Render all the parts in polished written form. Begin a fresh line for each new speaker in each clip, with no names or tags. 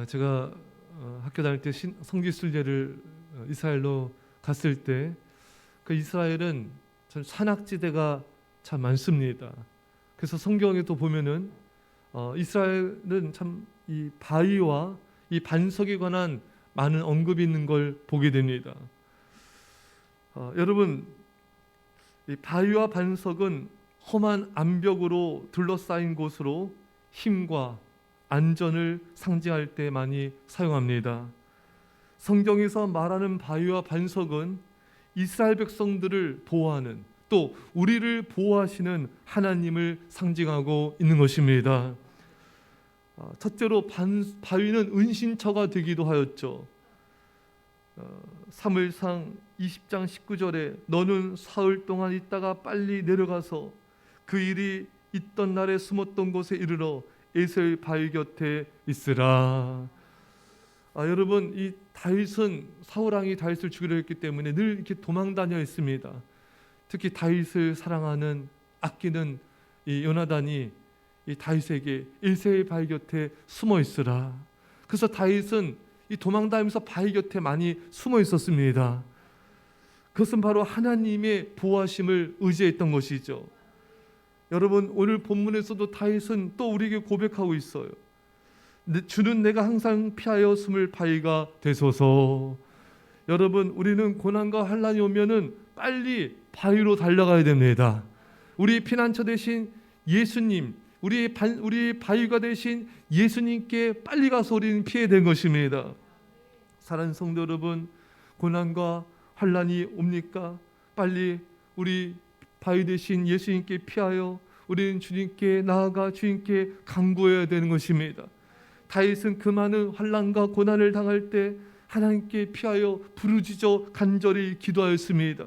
제가 학교 다닐 때 성지순례를 이스라엘로 갔을 때 그 이스라엘은 참 산악지대가 참 많습니다. 그래서 성경에도 보면은 이스라엘은 참 이 바위와 이 반석에 관한 많은 언급이 있는 걸 보게 됩니다. 여러분, 이 바위와 반석은 험한 암벽으로 둘러싸인 곳으로 힘과 안전을 상징할 때 많이 사용합니다. 성경에서 말하는 바위와 반석은 이스라엘 백성들을 보호하는, 또 우리를 보호하시는 하나님을 상징하고 있는 것입니다. 첫째로 바위는 은신처가 되기도 하였죠. 사무엘상 20장 19절에 너는 사흘 동안 있다가 빨리 내려가서 그 일이 있던 날에 숨었던 곳에 이르러 에셀 바위 곁에 있으라. 여러분, 이 다윗은 사울 왕이 다윗을 죽이려 했기 때문에 늘 이렇게 도망 다녀 있습니다. 특히 다윗을 사랑하는 아끼는 이 요나단이 이 다윗에게 에셀 바위 곁에 숨어 있으라. 그래서 다윗은 이 도망 다니면서 바위 곁에 많이 숨어 있었습니다. 그것은 바로 하나님의 보호하심을 의지했던 것이죠. 여러분, 오늘 본문에서도 다윗은 또 우리에게 고백하고 있어요. 주는 내가 항상 피하여 숨을 바위가 되소서. 여러분, 우리는 고난과 환난이 오면은 빨리 바위로 달려가야 됩니다. 우리 피난처 되신 예수님, 우리 바위가 되신 예수님께 빨리 가서 우리는 피해야 되는 것입니다. 사랑하는 성도 여러분, 고난과 환난이 옵니까? 빨리 우리 바위 되신 예수님께 피하여 우리는 주님께 나아가 주님께 간구해야 되는 것입니다. 다윗은 그 많은 환난과 고난을 당할 때 하나님께 피하여 부르짖어 간절히 기도하였습니다.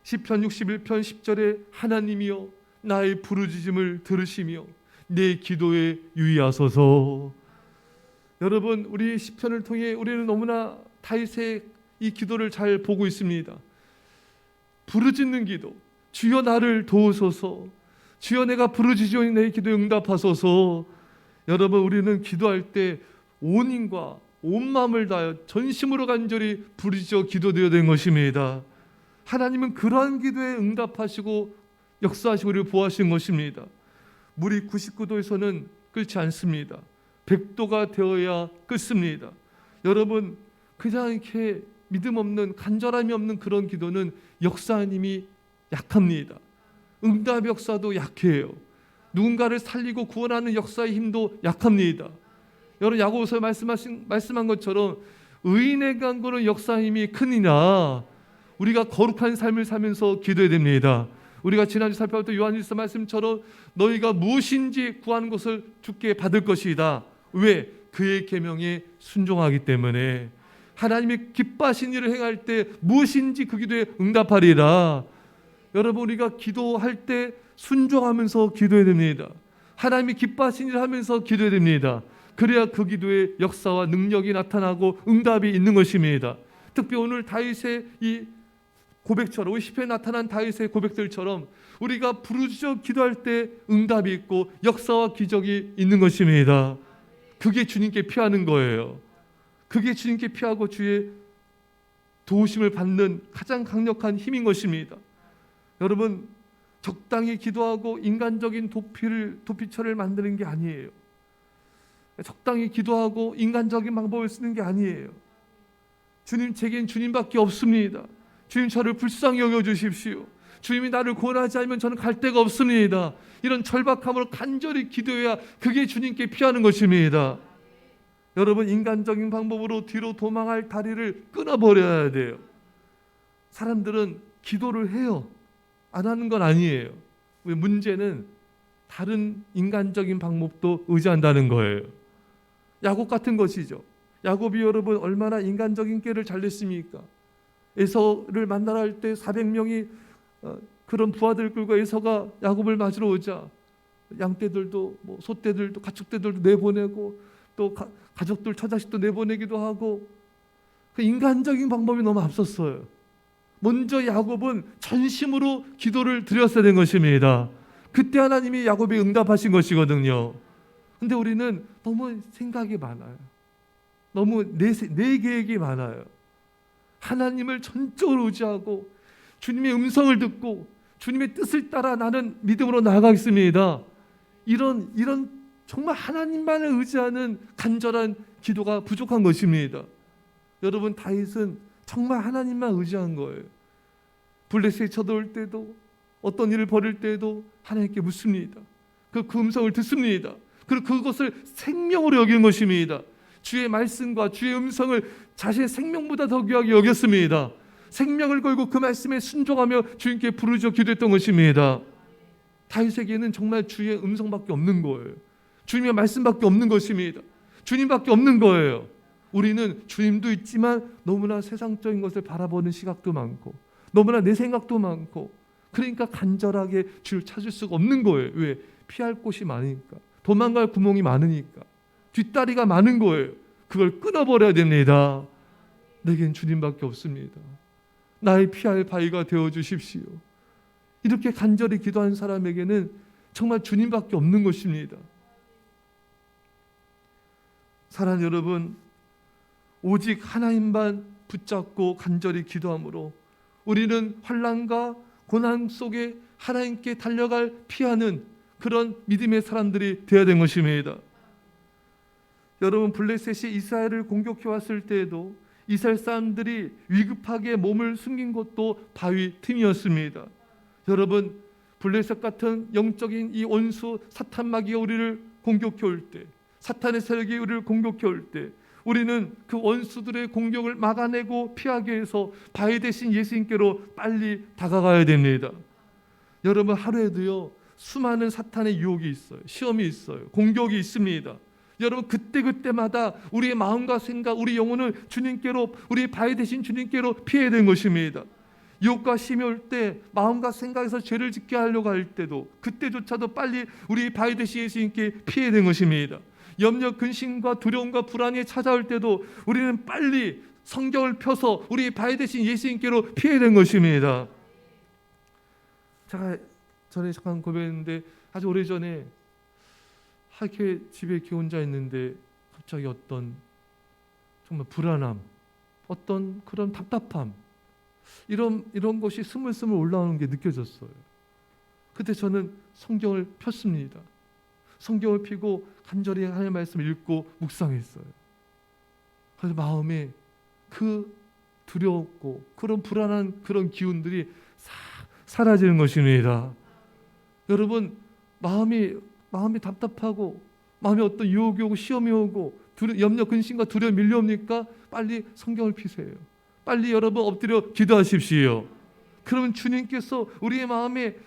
시편 61편 10절에 하나님이여 나의 부르짖음을 들으시며 내 기도에 유의하소서. 여러분, 우리 시편을 통해 우리는 너무나 다윗의 이 기도를 잘 보고 있습니다. 부르짖는 기도, 주여 나를 도우소서, 주여 내가 부르짖으니 내 기도에 응답하소서. 여러분, 우리는 기도할 때 온 힘과 온 마음을 다하여 전심으로 간절히 부르짖어 기도되어야 되는 것입니다. 하나님은 그러한 기도에 응답하시고 역사하시고 우리를 보호하시는 것입니다. 물이 99도에서는 끓지 않습니다. 100도가 되어야 끓습니다. 여러분, 그냥 이렇게 믿음 없는, 간절함이 없는 그런 기도는 역사님이 약합니다. 응답 역사도 약해요. 누군가를 살리고 구원하는 역사의 힘도 약합니다. 여러분, 야고보서 말씀한 것처럼 의인의 간구는 역사의 힘이 크니라. 우리가 거룩한 삶을 살면서 기도해야 됩니다. 우리가 지난주 살펴봤던 요한일서 말씀처럼 너희가 무엇인지 구하는 것을 주께 받을 것이다. 왜? 그의 계명에 순종하기 때문에. 하나님이 기뻐하신 일을 행할 때 무엇인지 그 기도에 응답하리라. 여러분, 우리가 기도할 때 순종하면서 기도해야 됩니다. 하나님이 기뻐하신 일을 하면서 기도해야 됩니다. 그래야 그 기도에 역사와 능력이 나타나고 응답이 있는 것입니다. 특히 오늘 다윗의 이 고백처럼, 시편에 나타난 다윗의 고백들처럼 우리가 부르짖어 기도할 때 응답이 있고 역사와 기적이 있는 것입니다. 그게 주님께 피하는 거예요. 그게 주님께 피하고 주의 도우심을 받는 가장 강력한 힘인 것입니다. 여러분, 적당히 기도하고 인간적인 도피처를 만드는 게 아니에요. 적당히 기도하고 인간적인 방법을 쓰는 게 아니에요. 주님, 제겐 주님밖에 없습니다. 주님, 저를 불쌍히 여겨주십시오. 주님이 나를 구원하지 않으면 저는 갈 데가 없습니다. 이런 절박함으로 간절히 기도해야 그게 주님께 피하는 것입니다. 여러분, 인간적인 방법으로 뒤로 도망할 다리를 끊어버려야 돼요. 사람들은 기도를 해요. 안 하는 건 아니에요. 문제는 다른 인간적인 방법도 의지한다는 거예요. 야곱 같은 것이죠. 야곱이 여러분 얼마나 인간적인 꾀를 잘 냈습니까? 에서를 만나러 할 때 400명이 그런 부하들 끌고 에서가 야곱을 맞으러 오자 양떼들도 소떼들도 가축떼들도 내보내고 또 가족들 처자식도 내보내기도 하고 그 인간적인 방법이 너무 앞섰어요. 먼저 야곱은 전심으로 기도를 드렸어야 된 것입니다. 그때 하나님이 야곱이 응답하신 것이거든요. 근데 우리는 너무 생각이 많아요. 너무 내 계획이 많아요. 하나님을 전적으로 의지하고 주님의 음성을 듣고 주님의 뜻을 따라 나는 믿음으로 나아가겠습니다. 이런 정말 하나님만을 의지하는 간절한 기도가 부족한 것입니다. 여러분, 다윗은 정말 하나님만 의지한 거예요. 블레셋이 쳐들어올 때도 어떤 일을 벌일 때도 하나님께 묻습니다. 그 음성을 듣습니다. 그리고 그것을 생명으로 여기는 것입니다. 주의 말씀과 주의 음성을 자신의 생명보다 더 귀하게 여겼습니다. 생명을 걸고 그 말씀에 순종하며 주님께 부르짖어 기도했던 것입니다. 다윗에게는 정말 주의 음성밖에 없는 거예요. 주님의 말씀밖에 없는 것입니다. 주님밖에 없는 거예요. 우리는 주님도 있지만 너무나 세상적인 것을 바라보는 시각도 많고 너무나 내 생각도 많고, 그러니까 간절하게 주를 찾을 수가 없는 거예요. 왜? 피할 곳이 많으니까, 도망갈 구멍이 많으니까, 뒷다리가 많은 거예요. 그걸 끊어버려야 됩니다. 내겐 주님밖에 없습니다. 나의 피할 바위가 되어주십시오. 이렇게 간절히 기도한 사람에게는 정말 주님밖에 없는 것입니다. 사랑하는 여러분, 오직 하나님만 붙잡고 간절히 기도함으로 우리는 환난과 고난 속에 하나님께 달려갈 피하는 그런 믿음의 사람들이 되어야 된 것입니다. 여러분, 블레셋이 이스라엘을 공격해 왔을 때에도 이스라엘 사람들이 위급하게 몸을 숨긴 것도 바위 틈이었습니다. 여러분, 블레셋 같은 영적인 이 원수 사탄 마귀가 우리를 공격해 올 때, 사탄의 세력이 우리를 공격해 올 때, 우리는 그 원수들의 공격을 막아내고 피하기 위해서 바위 대신 예수님께로 빨리 다가가야 됩니다. 여러분, 하루에도요 수많은 사탄의 유혹이 있어요. 시험이 있어요. 공격이 있습니다. 여러분, 그때마다 우리의 마음과 생각, 우리 영혼을 주님께로, 우리 바위 대신 주님께로 피해야 되는 것입니다. 유혹과 시험이 올 때 마음과 생각에서 죄를 짓게 하려고 할 때도, 그때조차도 빨리 우리 바위 대신 예수님께 피해야 되는 것입니다. 염려, 근심과 두려움과 불안이 찾아올 때도 우리는 빨리 성경을 펴서 우리 바위 대신 예수님께로 피해야 되는 것입니다. 제가 전에 잠깐 고백했는데, 아주 오래전에 이렇게 집에 이렇게 혼자 있는데 갑자기 어떤 정말 불안함, 어떤 그런 답답함, 이런 것이 스물스물 올라오는 게 느껴졌어요. 그때 저는 성경을 폈습니다. 성경을 펴고 간절히 하나님의 말씀을 읽고 묵상했어요. 그래서 마음에 그 두려웠고 그런 불안한 그런 기운들이 사라지는 것입니다. 여러분, 마음이 답답하고 마음에 어떤 유혹이 오고 시험이 오고 염려, 근심과 두려움이 밀려옵니까? 빨리 성경을 피세요. 빨리 여러분 엎드려 기도하십시오. 그러면 주님께서 우리의 마음에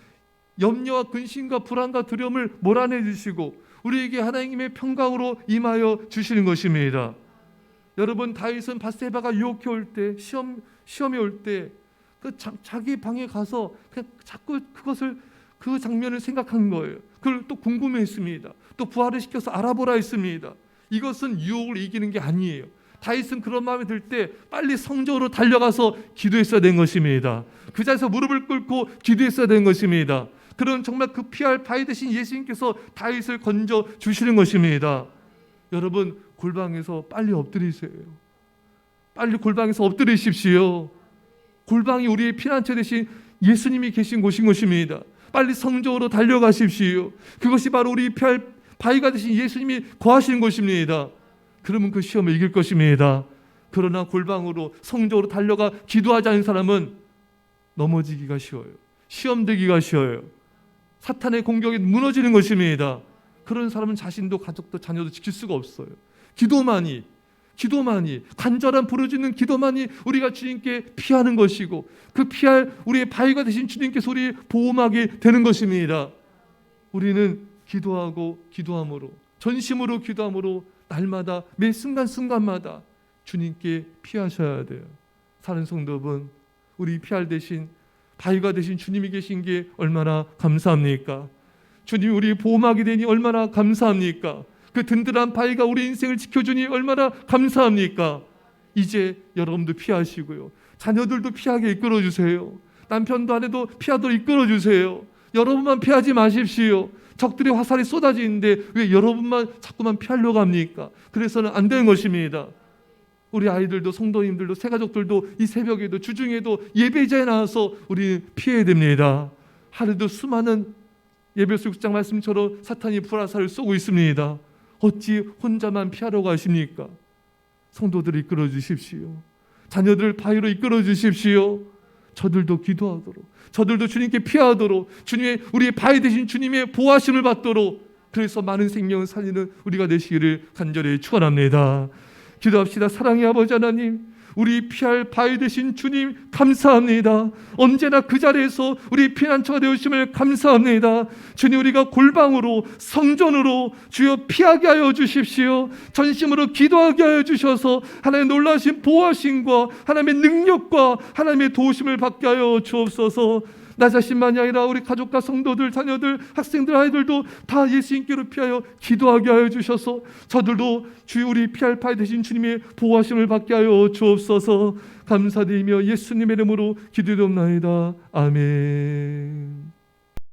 염려와 근심과 불안과 두려움을 몰아내 주시고 우리에게 하나님의 평강으로 임하여 주시는 것입니다. 여러분, 다윗은 밧세바가 유혹해 올 때, 시험이 올 때 자기 방에 가서 그냥 자꾸 그 장면을 생각한 거예요. 그걸 또 궁금해했습니다. 또 부활을 시켜서 알아보라 했습니다. 이것은 유혹을 이기는 게 아니에요. 다윗은 그런 마음이 들 때 빨리 성전으로 달려가서 기도했어야 된 것입니다. 그 자리에서 무릎을 꿇고 기도했어야 된 것입니다. 그런 정말 그 피할 바위 대신 예수님께서 다윗을 건져 주시는 것입니다. 여러분, 골방에서 빨리 엎드리세요. 빨리 골방에서 엎드리십시오. 골방이 우리의 피난처 대신 예수님이 계신 곳인 것입니다. 빨리 성전으로 달려가십시오. 그것이 바로 우리 피할 바위가 되신 예수님이 거하시는 곳입니다. 그러면 그 시험을 이길 것입니다. 그러나 골방으로 성전으로 달려가 기도하지 않은 사람은 넘어지기가 쉬워요. 시험되기가 쉬워요. 사탄의 공격에 무너지는 것입니다. 그런 사람은 자신도 가족도 자녀도 지킬 수가 없어요. 기도만이 간절한 부르짖는 기도만이 우리가 주님께 피하는 것이고, 그 피할 우리의 바위가 되신 주님께서 우리 보호막이 되는 것입니다. 우리는 기도함으로 전심으로 기도함으로 날마다 매 순간순간마다 주님께 피하셔야 돼요. 사는 성도분, 우리 피할 대신 바위가 되신 주님이 계신 게 얼마나 감사합니까? 주님이 우리 보호막이 되니 얼마나 감사합니까? 그 든든한 바위가 우리 인생을 지켜주니 얼마나 감사합니까? 이제 여러분도 피하시고요, 자녀들도 피하게 이끌어주세요. 남편도 아내도 피하도록 이끌어주세요. 여러분만 피하지 마십시오. 적들의 화살이 쏟아지는데 왜 여러분만 자꾸만 피하려고 합니까? 그래서는 안 되는 것입니다. 우리 아이들도 성도님들도 새가족들도 이 새벽에도 주중에도 예배자에 나와서 우리 피해야 됩니다. 하루도 수많은 예배소 6장 말씀처럼 사탄이 불화살을 쏘고 있습니다. 어찌 혼자만 피하려고 하십니까? 성도들을 이끌어 주십시오. 자녀들을 바위로 이끌어 주십시오. 저들도 기도하도록, 저들도 주님께 피하도록, 주님의 우리의 바위 되신 주님의 보호하심을 받도록, 그래서 많은 생명을 살리는 우리가 되시기를 간절히 축원합니다. 기도합시다. 사랑의 아버지 하나님, 우리 피할 바위 되신 주님 감사합니다. 언제나 그 자리에서 우리 피난처가 되어주심을 감사합니다. 주님, 우리가 골방으로 성전으로 주여 피하게 하여 주십시오. 전심으로 기도하게 하여 주셔서 하나님의 놀라신 보호하심과 하나님의 능력과 하나님의 도우심을 받게 하여 주옵소서. 나 자신만이 아니라 우리 가족과 성도들, 자녀들, 학생들, 아이들도 다 예수님께로 피하여 기도하게 하여 주셔서 저들도 주 우리 피할 바위 되신 주님의 보호하심을 받게 하여 주옵소서. 감사드리며 예수님의 이름으로 기도드리옵나이다. 아멘.